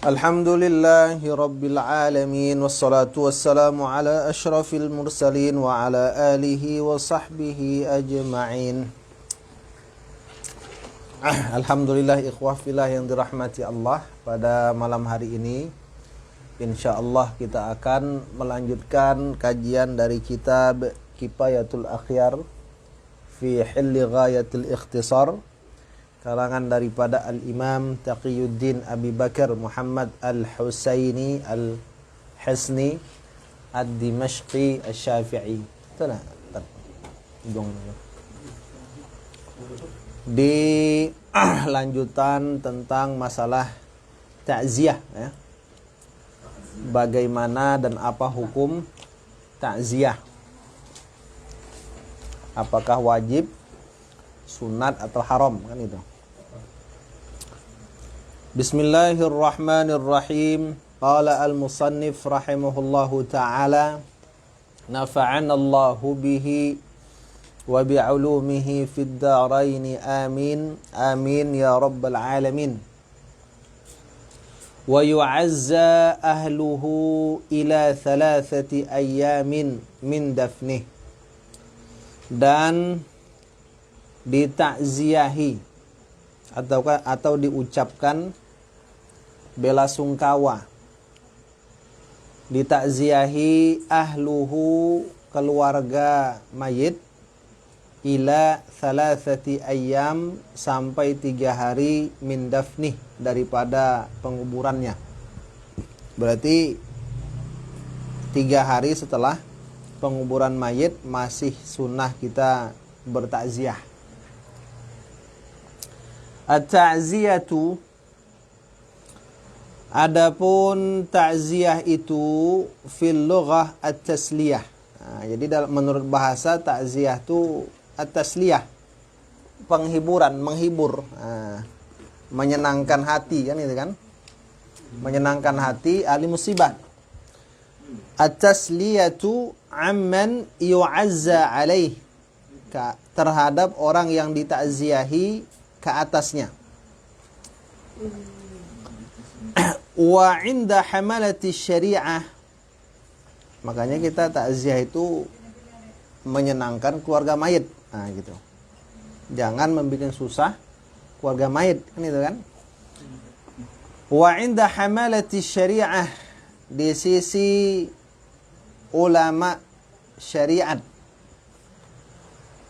Alhamdulillahi Rabbil Alamin. Wassalatu wassalamu ala ashrafil mursalin wa ala alihi wa sahbihi ajma'in. Alhamdulillah ikhwah fillah yang dirahmati Allah. Pada malam hari ini insyaallah kita akan melanjutkan kajian dari kitab Kifayatul Akhyar fi Hilli Ghayatil Ikhtisar, karangan daripada Al-Imam Taqiyuddin Abi Bakar Muhammad Al-Husaini Al-Hisni Ad-Dimashqi Asy-Syafi'i. Di lanjutan tentang masalah takziah ya. Bagaimana dan apa hukum takziah? Apakah wajib, sunat atau haram, kan itu. Bismillahirrahmanirrahim. Qala al-musannif rahimahullahu ta'ala, nafa'anallahu bihi wa bi'ulumihi fid daraini amin amin ya rabbal alamin. Wa yu'azza ahluhu ila 3 ayyamin min dafnih. Dan ditakziahi atau diucapkan bela sungkawa, ditakziahi ahluhu keluarga mayit ila 3 ayyam sampai 3 hari min dafnih daripada penguburannya. Berarti 3 hari setelah penguburan mayit masih sunnah kita bertakziah. At-ta'ziyatu, adapun takziah itu fil lughah at-tasliyah. Jadi menurut bahasa takziah itu at-tasliyah, penghiburan, menghibur, menyenangkan hati, kan itu kan? Menyenangkan hati ahli musibah. At-tasliyatu amman yu'azza alaih, terhadap orang yang ditakziahi ke atasnya. Wa 'inda hamalati syari'ah, makanya kita takziah itu menyenangkan keluarga mayit. Nah, gitu. Jangan membuat susah keluarga mayit, kan itu kan? Wa 'inda hamalati syari'ah, di sisi ulama syariat.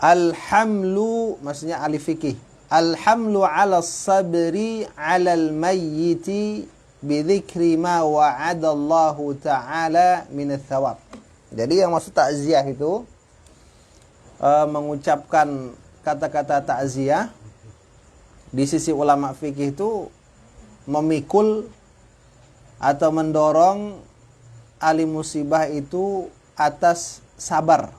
Alhamlu, maksudnya ahli fikih. Alhamlu 'ala sabri 'alal mayyiti bi dzikri ma wa'adallahu ta'ala min ats-tsawab. Jadi yang maksud takziah itu mengucapkan kata-kata takziah di sisi ulama fikih itu memikul atau mendorong ahli musibah itu atas sabar.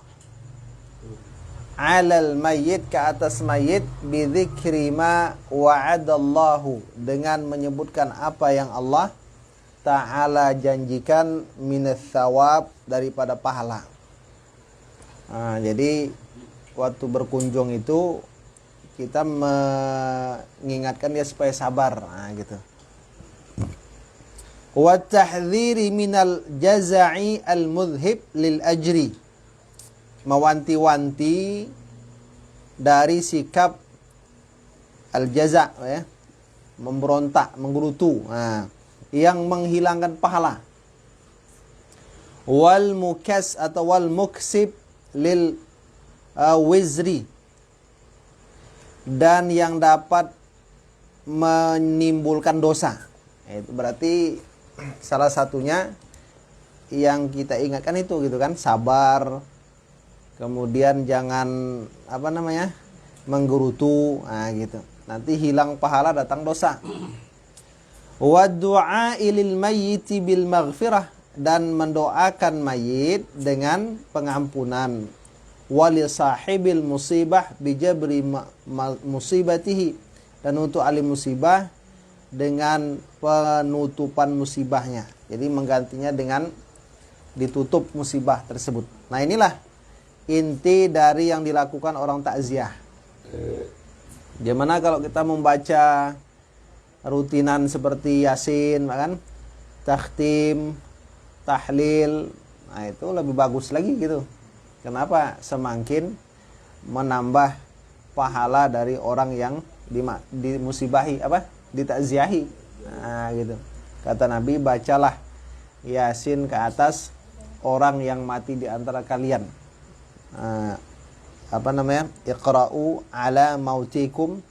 Alal mayyit, ke atas mayit, bidzikri ma wa'adallahu, dengan menyebutkan apa yang Allah Ta'ala janjikan minats tsawab, daripada pahala. Jadi waktu berkunjung itu kita mengingatkan dia supaya sabar, gitu. Wa tahdhiri minal jaza'i al-mudhhib lil ajri, mewanti-wanti dari sikap al-jaza' ya, memberontak, menggerutu, yang menghilangkan pahala. Wal mukas atau wal muksib lil wizri, dan yang dapat menimbulkan dosa. Itu berarti salah satunya yang kita ingatkan itu, gitu kan, sabar. Kemudian jangan menggerutu, gitu. Nanti hilang pahala, datang dosa. Wa du'a lil mayyiti bil maghfirah, dan mendoakan mayit dengan pengampunan. Wa li sahibil musibah bi jabri musibatihi, dan untuk ahli musibah dengan penutupan musibahnya. Jadi menggantinya dengan ditutup musibah tersebut. Nah, inilah inti dari yang dilakukan orang takziah. Gimana kalau kita membaca rutinan seperti Yasin, kan? Takhtim, tahlil. Nah, itu lebih bagus lagi gitu. Kenapa? Semakin menambah pahala dari orang yang dimusibahi, ditakziahi. Nah, gitu. Kata Nabi, bacalah Yasin ke atas orang yang mati di antara kalian. Iqra'u ala mautikum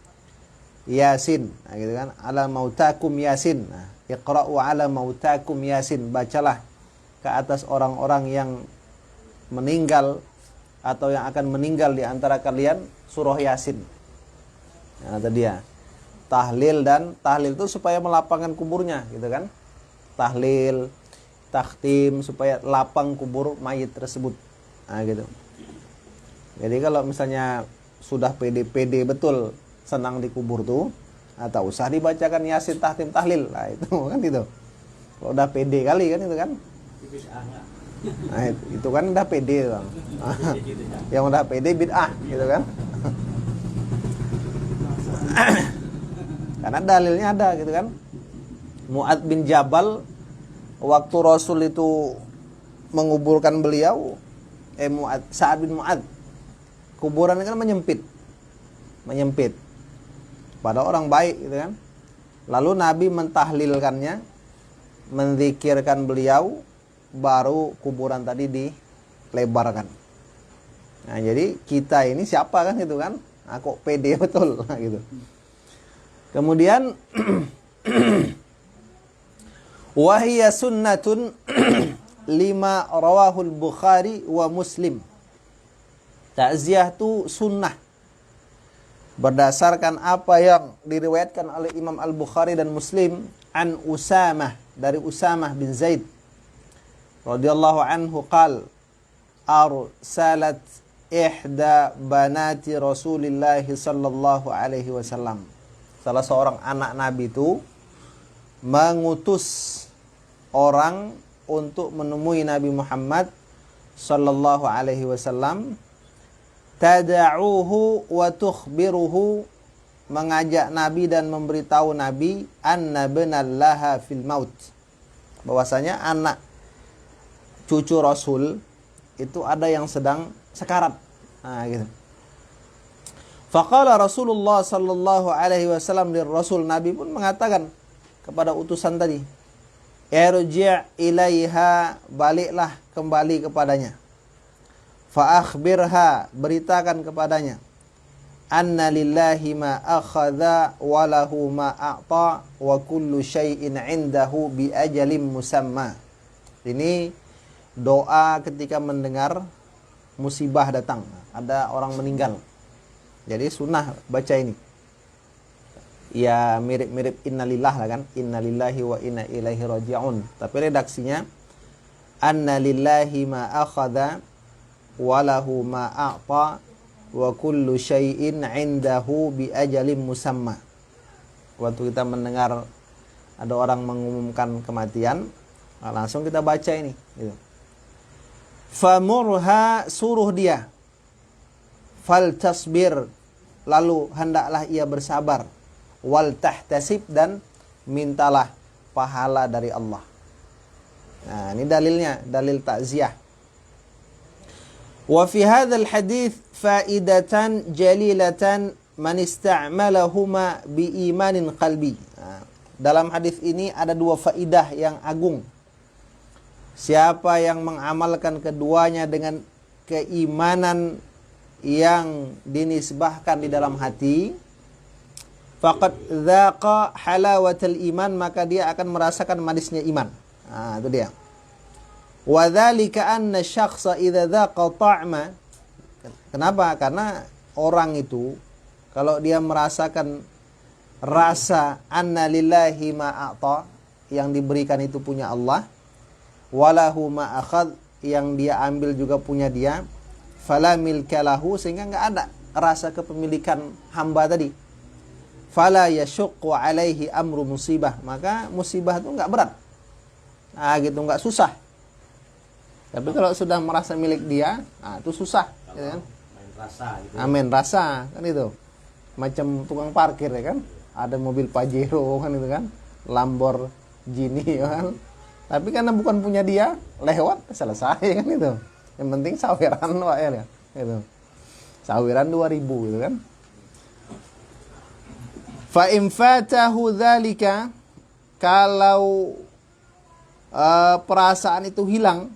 Yasin. Nah, gitu kan? Ala mautakum Yasin. Nah, Iqra'u ala mautakum Yasin. Bacalah ke atas orang-orang yang meninggal atau yang akan meninggal di antara kalian surah Yasin. Nah, tadi ya. Tahlil itu supaya melapangkan kuburnya, gitu kan? Tahlil, takhtim supaya lapang kubur mayit tersebut. Nah, gitu. Jadi kalau misalnya sudah pede betul senang dikubur tuh, atau usah dibacakan Yasin, takhtim, tahlil. Nah, itu kan gitu. Kalau udah pede kali kan itu kan. Nah, itu kan udah pede, Bang. Yang udah pede bid'ah gitu kan. Karena dalilnya ada gitu kan. Mu'adz bin Jabal waktu Rasul itu menguburkan beliau, Sa'ad bin Mu'adz, kuburan kan menyempit. Pada orang baik gitu kan. Lalu Nabi mentahlilkannya, menzikirkan beliau, baru kuburan tadi dilebarkan. Nah, jadi kita ini siapa kan gitu kan? Nah, kok pede betul gitu. Kemudian wahiyya sunnatun lima rawahul Bukhari wa Muslim. Takziah itu sunnah berdasarkan apa yang diriwayatkan oleh Imam Al-Bukhari dan Muslim an Usamah, dari Usamah bin Zaid radhiyallahu anhu qal arsalat ihda banati Rasulillah sallallahu alaihi wasallam. Salah seorang anak Nabi itu mengutus orang untuk menemui Nabi Muhammad sallallahu alaihi wasallam, tada'uhu wa tukhbiruhu, mengajak Nabi dan memberitahu Nabi anna banallaha fil maut, bahwasanya anak cucu Rasul itu ada yang sedang sekarat. Nah, gitu. Faqala Rasulullah sallallahu alaihi wasallam Rasul, Nabi pun mengatakan kepada utusan tadi, irji' ilaiha, baliklah kembali kepadanya. Fa akhbirha, beritakan kepadanya, anna lillahi ma akhadha wa lahu ma a'ta wa kullu syai'in 'indahu bi ajalin musamma. Ini doa ketika mendengar musibah datang, ada orang meninggal. Jadi sunnah baca ini. Ya mirip-mirip innalillah lah kan. Innalillahi wa inna ilaihi raji'un. Tapi redaksinya anna lillahi ma akhadha wa lahu ma a'ta wa kullu syai'in 'indahu bi ajalin musamma. Waktu kita mendengar ada orang mengumumkan kematian, langsung kita baca ini gitu. Famurha, suruh dia, fal tasbir, lalu hendaklah ia bersabar, wal tahtasib, dan mintalah pahala dari Allah. Nah, ini dalilnya, dalil takziah. Wa fi hadzal hadits faidatan jalilatan man ista'malahuma bi imanin qalbi. Nah, dalam hadis ini ada dua faidah yang agung. Siapa yang mengamalkan keduanya dengan keimanan yang dinisbahkan di dalam hati, faqad dzaqa halawatal iman, maka dia akan merasakan manisnya iman. Nah, itu dia. Wa dzalika anna syakhsa idza dzaqa ta'ma. Kenapa? Karena orang itu kalau dia merasakan rasa anna lillahi ma a'ta, yang diberikan itu punya Allah, walahu ma akhadh, yang dia ambil juga punya dia, fala milkalahu, sehingga enggak ada rasa kepemilikan hamba tadi. Fala yashuqqu alaihi amru musibah, maka musibah itu enggak berat. Nah, gitu, enggak susah. Tapi kalau sudah merasa milik dia, nah itu susah, ya kan? Main rasa gitu. Amin, rasa kan itu. Macam tukang parkir ya kan? ada mobil Pajero kan itu kan, Lamborghini kan. Tapi karena bukan punya dia, lewat selesai kan itu. Yang penting saweran Pak ya gitu. Saweran 2000 gitu kan. Fa in fatahu dzalika, kalau perasaan itu hilang,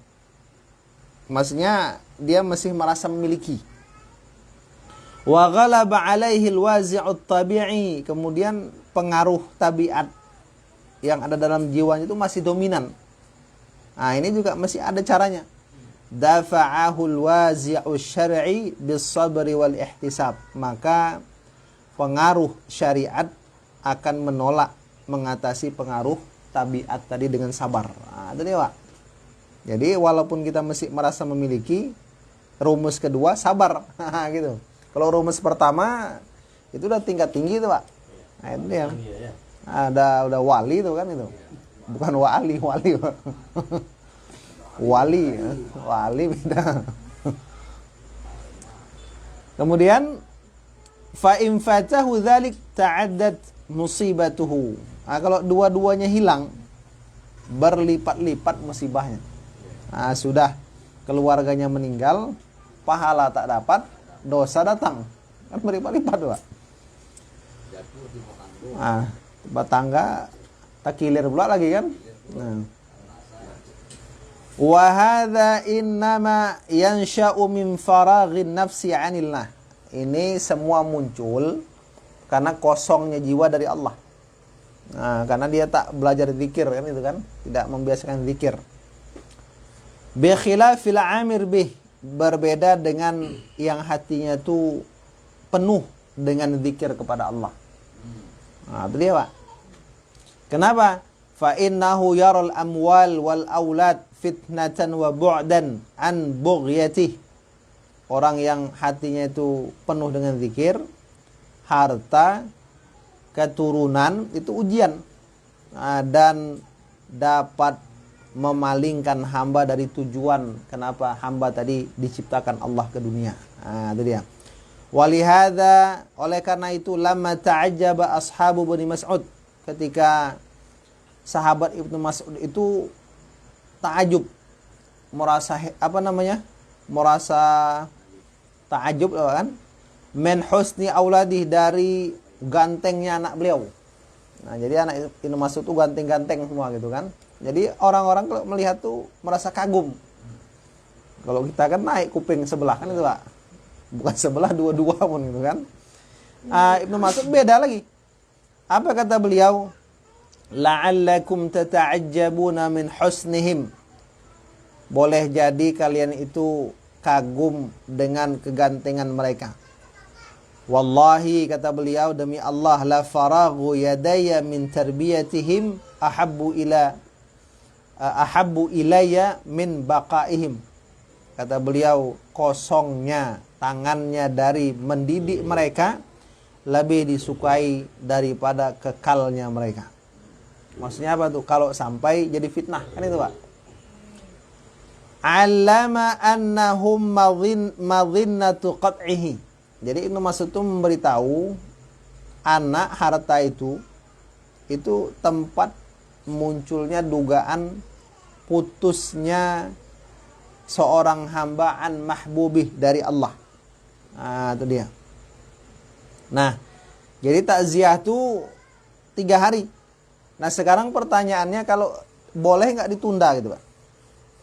maksudnya dia masih merasa memiliki. Wa ghalaba alaihi alwazi'ut tabi'i, kemudian pengaruh tabiat yang ada dalam jiwanya itu masih dominan. Nah, ini juga masih ada caranya. Dafa'ahu alwazi'u syar'i bis sabri wal ihtisab. Maka pengaruh syariat akan menolak, mengatasi pengaruh tabiat tadi dengan sabar. Nah, itu dia, Pak. Jadi walaupun kita masih merasa memiliki, rumus kedua sabar. Gitu. Kalau rumus pertama itu udah tingkat tinggi itu, Pak. Nah, itu dia. Udah wali itu kan itu. Bukan wali, Pak. Wali beda. Kemudian fa in fatahu dzalik ta'addat musibatuhu. Nah, kalau dua-duanya hilang, berlipat-lipat musibahnya. Nah, sudah keluarganya meninggal, pahala tak dapat, dosa datang. Kan berlipat-lipat, Pak. Nah, tempat tangga tak kilir pula lagi kan. Nah. Wa hadza innama yansha'u min faraghin nafsi 'anillah. Ini semua muncul karena kosongnya jiwa dari Allah. Nah, karena dia tak belajar zikir kan itu kan, tidak membiasakan zikir. Bi khilafil amir bih, berbeda dengan yang hatinya itu penuh dengan zikir kepada Allah. Nah, itu dia, Pak. Kenapa? Fa innahu yaral amwal wal aulad fitnatan wa bu'dan an bughyatih. Orang yang hatinya itu penuh dengan zikir, harta, keturunan itu ujian. Nah, dan dapat memalingkan hamba dari tujuan kenapa hamba tadi diciptakan Allah ke dunia. Nah, itu dia. Walihada, oleh karena itu lamma ta'ajjaba ashabu Ibnu Mas'ud, ketika sahabat Ibnu Mas'ud itu ta'ajub, merasa merasa ta'ajub kan, men husni auladih, dari gantengnya anak beliau. Nah, jadi anak Ibnu Mas'ud itu ganteng-ganteng semua gitu kan. Jadi orang-orang kalau melihat tuh merasa kagum. Kalau kita kan naik kuping sebelah kan itu, Pak. Bukan sebelah, dua-dua pun gitu kan. Ibnu Mas'ud beda lagi. Apa kata beliau? La'allakum tata'ajjabuna min husnihim. Boleh jadi kalian itu kagum dengan kegantengan mereka. Wallahi, kata beliau, demi Allah, la faraghu yadaya min tarbiyatihim ahabbu ilayya min baqaihim. Kata beliau, kosongnya tangannya dari mendidik mereka lebih disukai daripada kekalnya mereka. Maksudnya apa tuh? Kalau sampai jadi fitnah, kan itu, Pak. Allama annahum madhinnatu qat'ihi. Jadi Ibnu Mas'ud itu memberitahu anak harta itu tempat munculnya dugaan putusnya seorang hambaan mahbubih dari Allah. Nah, itu dia. Nah, jadi takziah itu 3 hari. Nah, sekarang pertanyaannya, kalau boleh nggak ditunda gitu, Pak?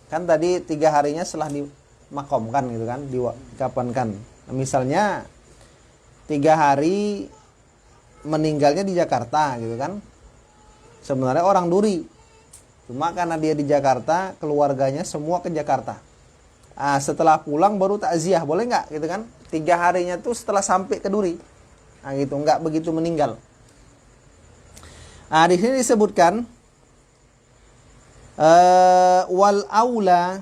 Kan tadi 3 harinya setelah dimakamkan gitu kan, dikapankan. Nah, misalnya 3 hari meninggalnya di Jakarta gitu kan. Sebenarnya orang Duri. Cuma karena dia di Jakarta, keluarganya semua ke Jakarta. Nah, setelah pulang baru takziah, boleh nggak gitu kan? 3 harinya tuh setelah sampai ke Duri. Nah, gitu, nggak begitu meninggal. Nah, di sini disebutkan wal aula,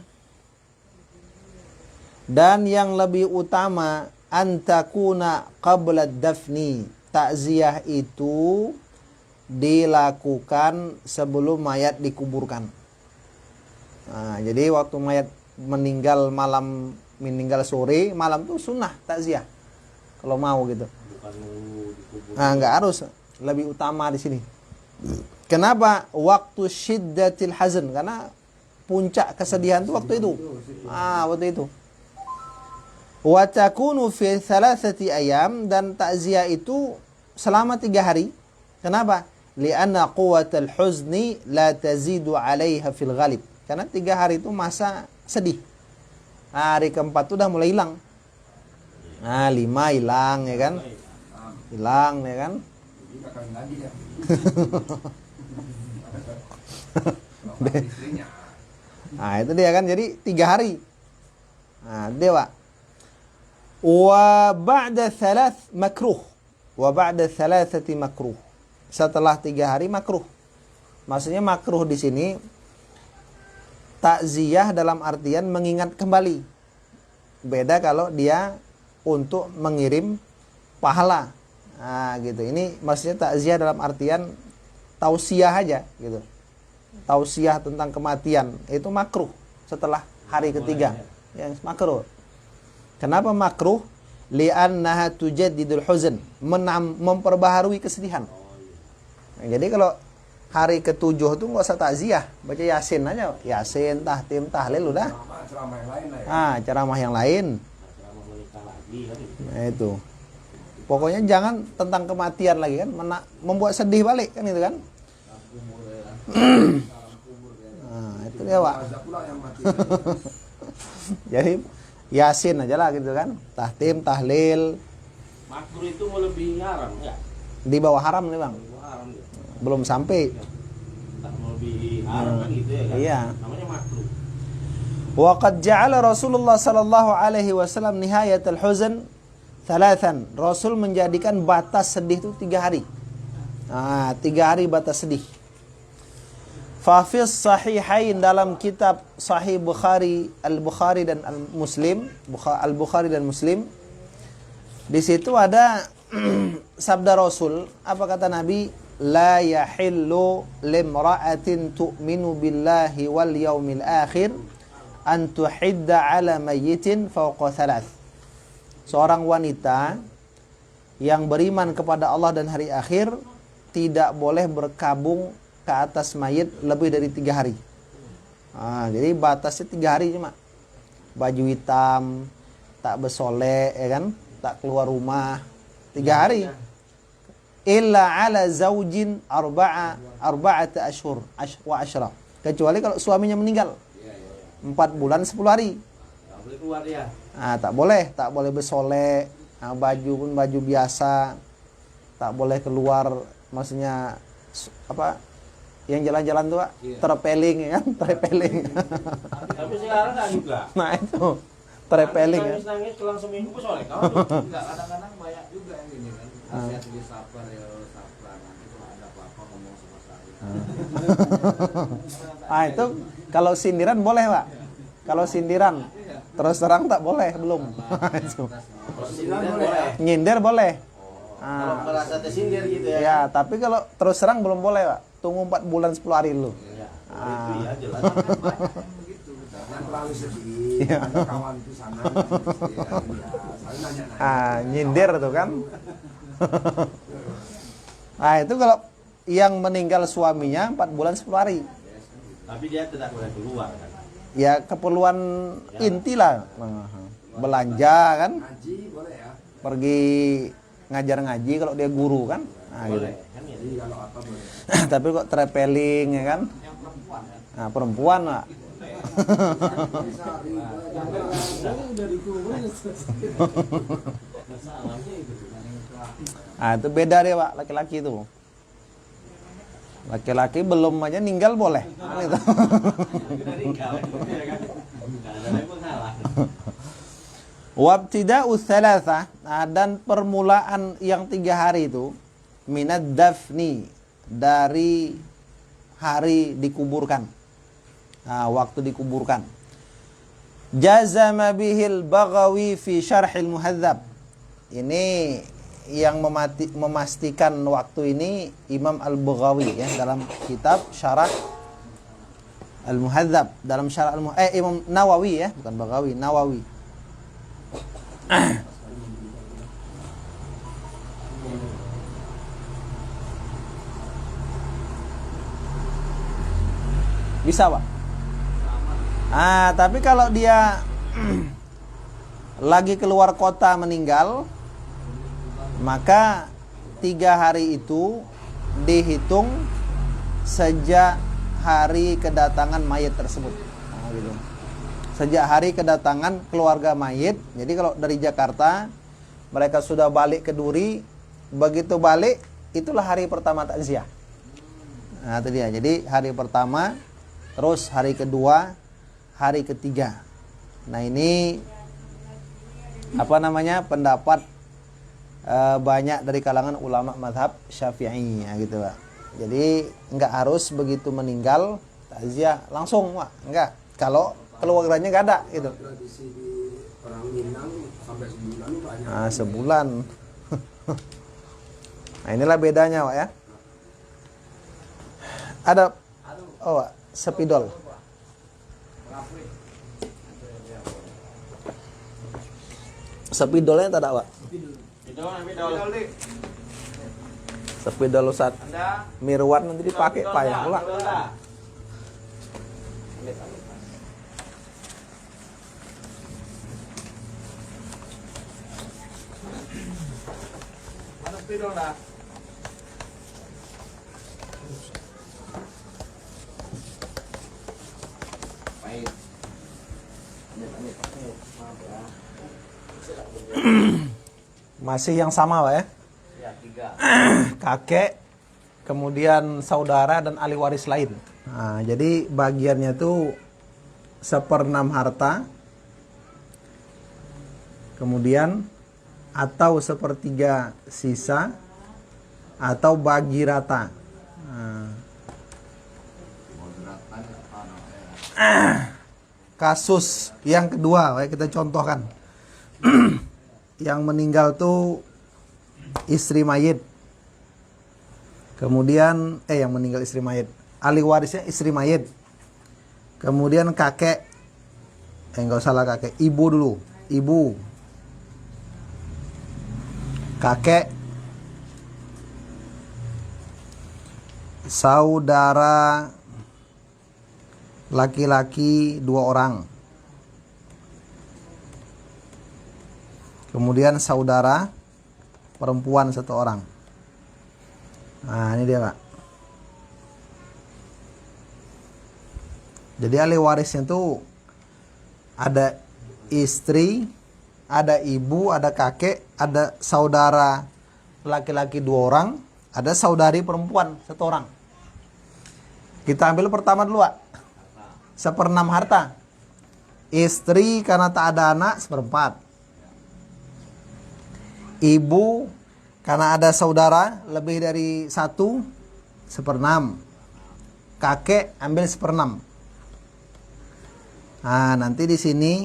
dan yang lebih utama, antakuna qabla dafni. Takziah itu dilakukan sebelum mayat dikuburkan. Nah, jadi waktu mayat meninggal sore, malam tuh sunnah takziah kalau mau gitu. Nah, nggak harus. lebih utama di sini. Kenapa? Waktu syiddatil hazan, karena puncak kesedihan itu waktu itu. Waktu itu. Wa takunu fi 3 ayam, dan takziah itu selama 3 hari. Kenapa? Li'anna quwwatal huzni la tazidu 'alaiha fil ghalib. Karena 3 hari itu masa sedih. Hari keempat itu udah mulai hilang. 5 hilang ya kan? Hilang ya kan? Itu dia kan, jadi 3 hari. Dia Pak. Wa ba'da 3 makruh. Wa ba'da 3 makruh. Setelah 3 hari makruh. Maksudnya makruh di sini takziah dalam artian mengingat kembali. Beda kalau dia untuk mengirim pahala. Gitu. Ini maksudnya takziah dalam artian tausiah aja gitu. Tausiah tentang kematian itu makruh setelah hari ketiga. Yang makruh. Kenapa makruh? Li'annaha tujaddidul huzn, memperbaharui kesedihan. Jadi kalau hari ke-7 tuh nggak usah takziah, baca Yasin aja. Yasin, tahtim, tahlil udah. Ceramah yang lain lah ya. Ceramah yang lain. Itu. Pokoknya jangan tentang kematian lagi kan, membuat sedih balik kan itu kan. Itu dia Pak. Jadi Yasin aja lah gitu kan. Tahtim, tahlil. Makruh itu melebihi haram ya? Di bawah haram nih Bang. Haram ya? Belum sampai. Tak melebihi haram kan gitu ya kan? Iya. Namanya makruh. Wa qad ja'ala Rasulullah sallallahu alaihi wasallam nihayatul huzn 3. Rasul menjadikan batas sedih itu 3 hari. 3 hari batas sedih. Fafis sahihain, dalam kitab Sahih Bukhari, Al-Bukhari dan Al-Muslim, Al-Bukhari dan Muslim, di situ ada sabda Rasul, apa kata Nabi? La yahillu limra'atin tu'minu billahi wal yaumil akhir an tuhidda ala mayyitin fawqa 3. Seorang wanita yang beriman kepada Allah dan hari akhir tidak boleh berkabung ke atas mayit lebih dari 3 hari. Jadi batasnya 3 hari cuma. Baju hitam, tak bersolek ya kan, tak keluar rumah 3 hari. Illa ala zaujin arba'ata ashhur wa ashra. Kecuali kalau suaminya meninggal. 4 bulan 10 hari. Tak boleh keluar ya. Tak boleh bersolek. Baju pun baju biasa. Tak boleh keluar, maksudnya apa? Yang jalan-jalan tuh Pak, terpeling ya kan, terpeling. Tapi sekarang enggak juga. Nah itu, terpeling ya. Nangis kelang seminggu soleh kamu tuh. Enggak, kadang-kadang banyak juga yang gini kan. Nasihat tulis sabar ya, sabar, nanti kalau ada apa-apa ngomong sama saya. Itu kalau sindiran boleh Pak. Kalau sindiran, terus terang tak boleh, belum. Itu. Boleh. Nyindir boleh. Kalau merasa tersindir gitu ya. Ya, tapi kalau terus terang belum boleh Pak. Tunggu 4 bulan 10 hari dulu. Ya, itu ya jelas. Begitu, jangan terlalu sedih. Ada kawan itu sana. Saya nanya-nanya. Nyindir tuh kan. Itu kalau yang meninggal suaminya 4 bulan 10 hari. Tapi dia tidak boleh keluar kan. Ya keperluan inti lah. Belanja kan. Ngaji boleh ya. Pergi ngajar ngaji kalau dia guru kan. Gitu. Boleh kan ya. Jadi kalau apa boleh. Tapi kok traveling ya kan. Yang perempuan ya. Perempuan Pak. Itu beda deh Pak, laki-laki itu. Laki-laki belum aja ninggal boleh. Itu. Wabtida'u 3, dan permulaan yang 3 hari itu minad dafni, dari hari dikuburkan. Waktu dikuburkan. Jazama bihil Baghawi fi syarhil muhadzab. Ini yang memastikan waktu ini Imam Al-Baghawi ya, dalam kitab Syarah Al-Muhadzab, dalam Syarah Imam Nawawi ya, bukan Baghawi, Nawawi. Bisa, Pak. Tapi kalau dia lagi keluar kota meninggal, maka 3 hari itu dihitung sejak hari kedatangan mayit tersebut. Gitu. Sejak hari kedatangan keluarga mayit. Jadi kalau dari Jakarta mereka sudah balik ke Duri, begitu balik itulah hari pertama takziah. Nah, itu dia. Jadi hari pertama, terus hari kedua, hari ketiga. Nah, ini pendapat banyak dari kalangan ulama mazhab Syafi'i gitu, Pak. Jadi enggak harus begitu meninggal takziah langsung, Pak. Enggak. Kalau keluarganya enggak ada gitu. Tradisi di orang Minang sampai sebulan banyak. Sebulan. Nah, inilah bedanya, Pak ya. Ada Pak, sepidol. Sepidolnya tak ada, Pak. Spidol. Sepidol Ustaz Mirwan nanti dipakai payah pula. Mana spidol dah? Baik. Maaf ya. Masih yang sama, Pak ya. Ya, 3. Kakek, kemudian saudara dan ahli waris lain. Nah, jadi bagiannya tuh 1/6 harta, kemudian atau 1/3 sisa, atau bagi rata. Kasus yang kedua, kita contohkan. Yang meninggal tuh istri mayit. Kemudian yang meninggal istri mayit. Ahli warisnya istri mayit. Kemudian kakek. Enggak usah lah kakek, ibu dulu. Ibu. Kakek. Saudara laki-laki 2 orang. Kemudian saudara perempuan 1 orang. Nah, ini dia, Pak. Jadi ahli warisnya tuh ada istri, ada ibu, ada kakek, ada saudara laki-laki 2 orang, ada saudari perempuan 1 orang. Kita ambil pertama dulu, Pak. 1/6 harta. Istri karena tak ada anak 1/4. Ibu karena ada saudara lebih dari 1 1/6. Kakek ambil 1/6. Nah, nanti di sini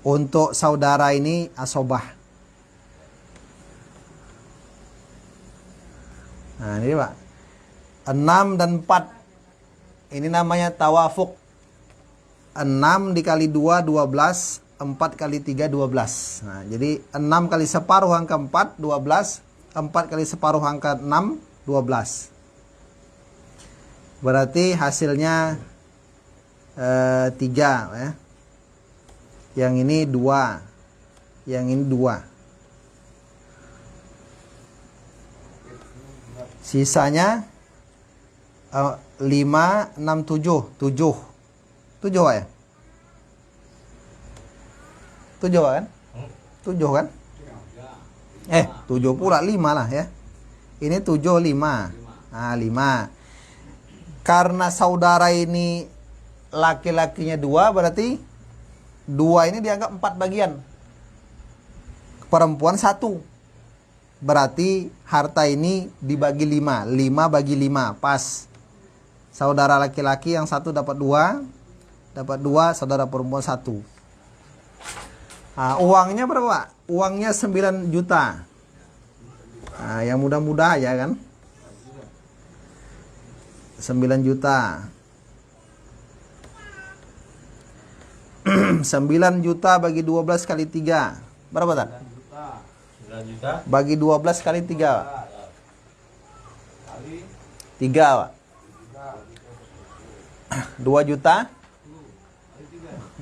untuk saudara ini asobah. Nah, ini, Pak. 6 dan 4. Ini namanya tawafuk. 6 dikali 2 12, 4 kali 3 12. Nah, jadi 6 kali separuh angka 4 12, 4 kali separuh angka 6 12. Berarti hasilnya 3 ya. Yang ini 2. Yang ini 2. Sisanya 5 6 7. 7 ya. 7 kan? 7 kan? 7 pula 5 lah ya. Ini 7 5. Nah, 5. Karena saudara ini laki-lakinya 2, berarti 2 ini dianggap 4 bagian. Perempuan 1. Berarti harta ini dibagi 5. 5 bagi 5 pas. Saudara laki-laki yang 1 dapat 2. Dapat 2, saudara perempuan 1. Nah, uangnya berapa? Uangnya 9 juta. Nah, yang mudah-mudah ya kan? 9 juta. 9 juta bagi 12 kali 3. Berapa, tak? 9 juta. Bagi 12 kali 3. 3, Pak. 2 juta.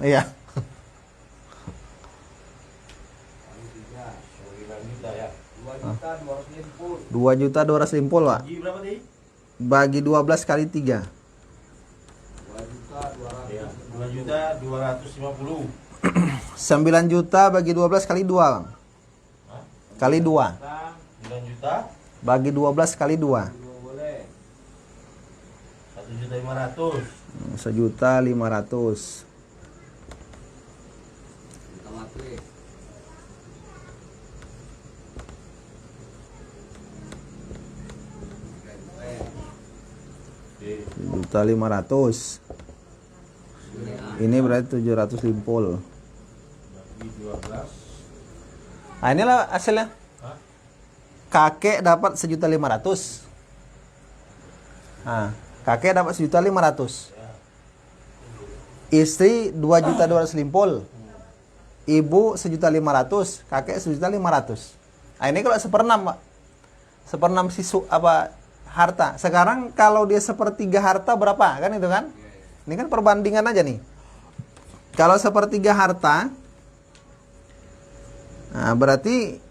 Iya. 9 juta ya. 2 juta 250. 2 juta 250, Pak. Bagi berapa tadi? Bagi 12 kali 3. 2 juta 200. Ya, 2 juta 250. 9 juta bagi 12 kali 2, Bang. Hah? Kali 2. 9 juta Bagi 12 kali 2. Boleh. 1 juta 500. 1.500.000. Kita matrik. Oke. 1.500.000. Ini berarti 750. Bagi 12. Nah, inilah hasilnya. Hah? Kakek dapat 1.500.000. Nah, kakek dapat 1.500.000. Ya. Istri 2.250.000. Ibu 1.500.000, kakek 1.500.000. Nah, ini kalau seperenam, Pak. Seperenam harta. Sekarang kalau dia sepertiga harta berapa? Kan itu kan? Ini kan perbandingan aja nih. Kalau sepertiga harta, nah berarti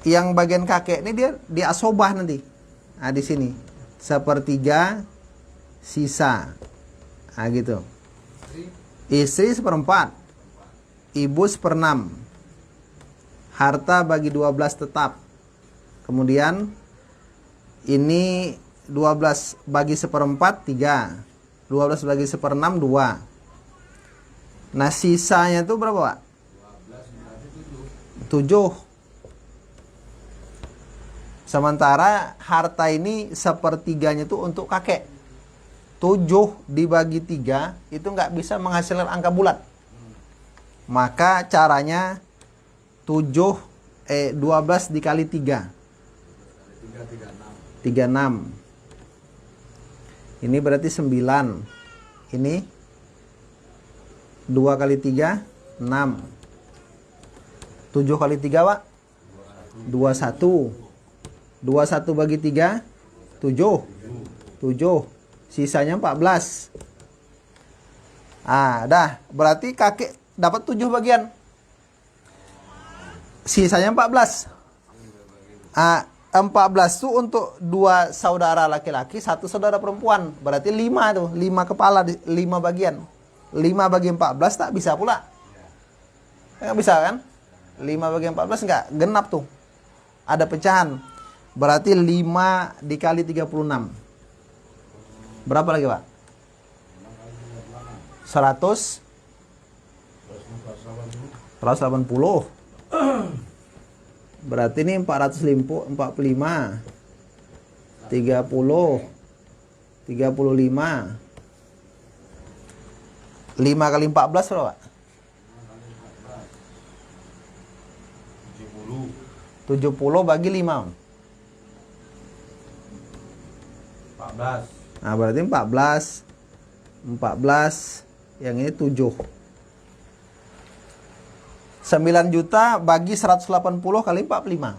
yang bagian kakek ini dia asobah nanti. Nah, di sini sepertiga sisa. Nah, gitu. Istri 1/4, ibu 1/6. Harta bagi 12 tetap. Kemudian ini 12 bagi 1/4 3. 12 bagi 1/6 2. Nah, sisanya itu berapa, Pak? 7. Sementara harta ini sepertiganya itu untuk kakek. 7 dibagi 3 itu nggak bisa menghasilkan angka bulat. Maka caranya 12 dikali 3. 36. Ini berarti 9. Ini 2 kali 3 6. 7 kali 3, Pak? 21. 21 bagi 3 7. 7. Sisanya 14. Ah, dah. Berarti kakek dapat 7 bagian. Sisanya 14. Ah, 14 itu untuk 2 saudara laki-laki, 1 saudara perempuan. Berarti 5 tuh, 5 kepala, 5 bagian. 5 bagi 14 tak bisa pula. Enggak bisa kan? 5 bagi 14 enggak genap tuh. Ada pecahan. Berarti 5 dikali 36. Berapa lagi, Pak? 100 180. Berarti ini 445, 30, 35. 5 kali 14 berapa? 70. 70 bagi 5. 14. Nah, berarti 14. 14. Yang ini 7. 9 juta bagi 180 kali 45.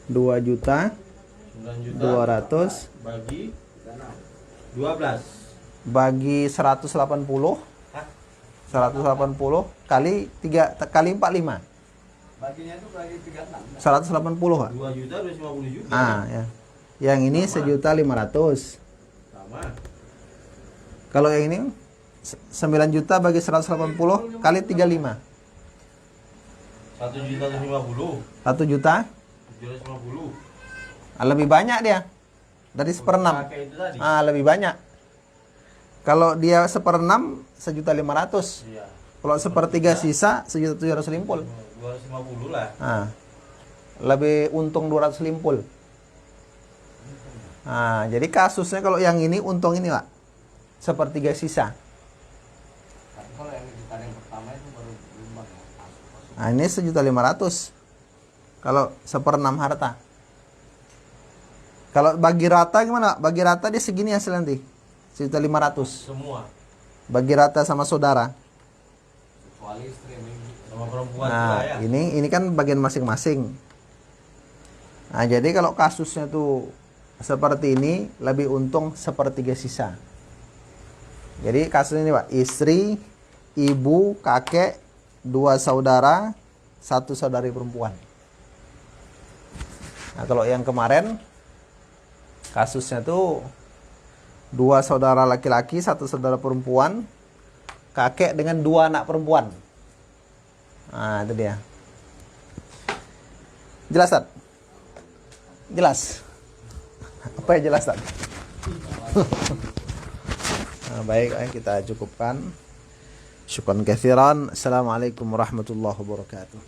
2 juta 9 juta 200 bagi 12. bagi 180. Hah? 180 kali 3 kali 45. Baginya itu bagi 36. 180, Pak. 2 juta 250 juta. Ah, ya. Yang ini 1.500.000. Sama. Kalau yang ini 9 juta bagi 180 kali 35. 1 juta 250. 1 juta. 750. Ah, lebih banyak dia. Dari 1/6. Pakai itu tadi. Ah, lebih banyak. Kalau dia 1/6 1.500.000. Iya. Kalau sepertiga sisa 1.750.000. 250 lah. Ah. Lebih untung 250. Nah, jadi kasusnya kalau yang ini untung ini, Pak. Sepertiga sisa. Tapi kalau yang kita yang pertama itu baru 5 ya. Nah, ini 1.500.000. Kalau 1/6 harta. Kalau bagi rata gimana? Bagi rata dia segini hasil nanti. 1.500.000. Semua. Bagi rata sama saudara. Kecuali istri yang ini. Sama perempuan juga Nah, ya. ini kan bagian masing-masing. Nah, jadi kalau kasusnya tuh seperti ini lebih untung sepertiga sisa. Jadi kasus ini Pak, istri, ibu, kakek, 2 saudara, 1 saudari perempuan. Nah kalau yang kemarin kasusnya tuh 2 saudara laki-laki, 1 saudara perempuan, kakek dengan 2 anak perempuan. Nah itu dia. Jelas Tad? Jelas? Apa yang jelas Tad? Nah, baik, kita cukupkan. Syukran katsiran. Assalamualaikum warahmatullahi wabarakatuh.